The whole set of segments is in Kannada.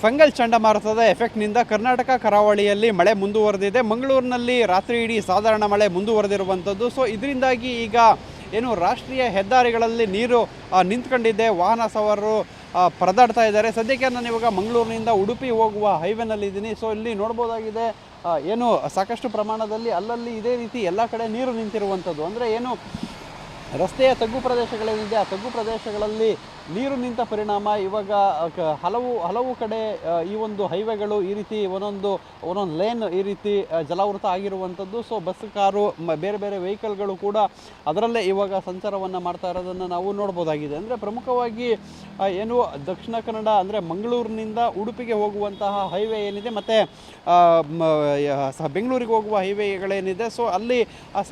ಫಂಗಲ್ ಚಂಡಮಾರುತದ ಎಫೆಕ್ಟ್ನಿಂದ ಕರ್ನಾಟಕ ಕರಾವಳಿಯಲ್ಲಿ ಮಳೆ ಮುಂದುವರೆದಿದೆ. ಮಂಗಳೂರಿನಲ್ಲಿ ರಾತ್ರಿ ಇಡೀ ಸಾಧಾರಣ ಮಳೆ ಮುಂದುವರೆದಿರುವಂಥದ್ದು. ಸೊ ಇದರಿಂದಾಗಿ ಈಗ ಏನು ರಾಷ್ಟ್ರೀಯ ಹೆದ್ದಾರಿಗಳಲ್ಲಿ ನೀರು ನಿಂತ್ಕೊಂಡಿದೆ. ವಾಹನ ಸವಾರರು ಪರದಾಡ್ತಾ ಇದ್ದಾರೆ. ಸದ್ಯಕ್ಕೆ ನಾನು ಇವಾಗ ಮಂಗಳೂರಿನಿಂದ ಉಡುಪಿ ಹೋಗುವ ಹೈವೇನಲ್ಲಿದ್ದೀನಿ. ಸೊ ಇಲ್ಲಿ ನೋಡ್ಬೋದಾಗಿದೆ ಏನು ಸಾಕಷ್ಟು ಪ್ರಮಾಣದಲ್ಲಿ ಅಲ್ಲಲ್ಲಿ ಇದೇ ರೀತಿ ಎಲ್ಲ ಕಡೆ ನೀರು ನಿಂತಿರುವಂಥದ್ದು. ಅಂದರೆ ಏನು ರಸ್ತೆಯ ತಗ್ಗು ಪ್ರದೇಶಗಳೇನಿದೆ ಆ ತಗ್ಗು ಪ್ರದೇಶಗಳಲ್ಲಿ ನೀರು ನಿಂತ ಪರಿಣಾಮ ಇವಾಗ ಹಲವು ಕಡೆ ಈ ಒಂದು ಹೈವೇಗಳು ಈ ರೀತಿ ಒಂದೊಂದು ಲೇನ್ ಈ ರೀತಿ ಜಲಾವೃತ ಆಗಿರುವಂಥದ್ದು. ಸೊ ಬಸ್ ಕಾರು ಬೇರೆ ಬೇರೆ ವೆಹಿಕಲ್ಗಳು ಕೂಡ ಅದರಲ್ಲೇ ಇವಾಗ ಸಂಚಾರವನ್ನು ಮಾಡ್ತಾ ಇರೋದನ್ನು ನಾವು ನೋಡ್ಬೋದಾಗಿದೆ. ಅಂದರೆ ಪ್ರಮುಖವಾಗಿ ಏನು ದಕ್ಷಿಣ ಕನ್ನಡ ಅಂದರೆ ಮಂಗಳೂರಿನಿಂದ ಉಡುಪಿಗೆ ಹೋಗುವಂತಹ ಹೈವೇ ಏನಿದೆ ಮತ್ತು ಬೆಂಗಳೂರಿಗೆ ಹೋಗುವ ಹೈವೇಗಳೇನಿದೆ ಸೊ ಅಲ್ಲಿ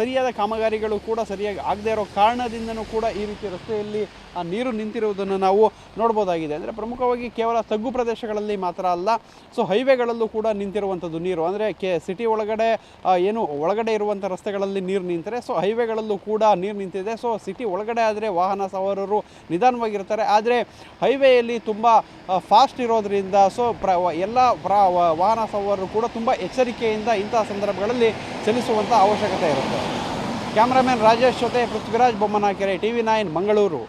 ಸರಿಯಾದ ಕಾಮಗಾರಿಗಳು ಕೂಡ ಸರಿಯಾಗಿ ಆಗದೇ ಇರೋ ಕಾರಣದಿಂದನೂ ಕೂಡ ಈ ರೀತಿ ರಸ್ತೆಯಲ್ಲಿ ನೀರು ನಿಂತಿರುವುದನ್ನು ನಾವು ನೋಡ್ಬೋದಾಗಿದೆ. ಅಂದರೆ ಪ್ರಮುಖವಾಗಿ ಕೇವಲ ತಗ್ಗು ಪ್ರದೇಶಗಳಲ್ಲಿ ಮಾತ್ರ ಅಲ್ಲ, ಸೊ ಹೈವೇಗಳಲ್ಲೂ ಕೂಡ ನಿಂತಿರುವಂಥದ್ದು ನೀರು. ಅಂದರೆ ಸಿಟಿ ಒಳಗಡೆ ಏನು ಒಳಗಡೆ ಇರುವಂಥ ರಸ್ತೆಗಳಲ್ಲಿ ನೀರು ನಿಂತರೆ ಸೊ ಹೈವೇಗಳಲ್ಲೂ ಕೂಡ ನೀರು ನಿಂತಿದೆ. ಸೊ ಸಿಟಿ ಒಳಗಡೆ ಆದರೆ ವಾಹನ ಸವಾರರು ನಿಧಾನವಾಗಿರ್ತಾರೆ, ಆದರೆ ಹೈವೇಯಲ್ಲಿ ತುಂಬ ಫಾಸ್ಟ್ ಇರೋದ್ರಿಂದ ಸೊ ಎಲ್ಲ ವಾಹನ ಸವಾರರು ಕೂಡ ತುಂಬ ಎಚ್ಚರಿಕೆಯಿಂದ ಇಂತಹ ಸಂದರ್ಭಗಳಲ್ಲಿ ಚಲಿಸುವಂಥ ಅವಶ್ಯಕತೆ ಇರುತ್ತೆ. ಕ್ಯಾಮ್ರಾಮನ್ ರಾಜೇಶ್ ಜೊತೆ ಪೃಥ್ವಿರಾಜ್ ಬೊಮ್ಮನಕೆರೆ, TV9 ಮಂಗಳೂರು.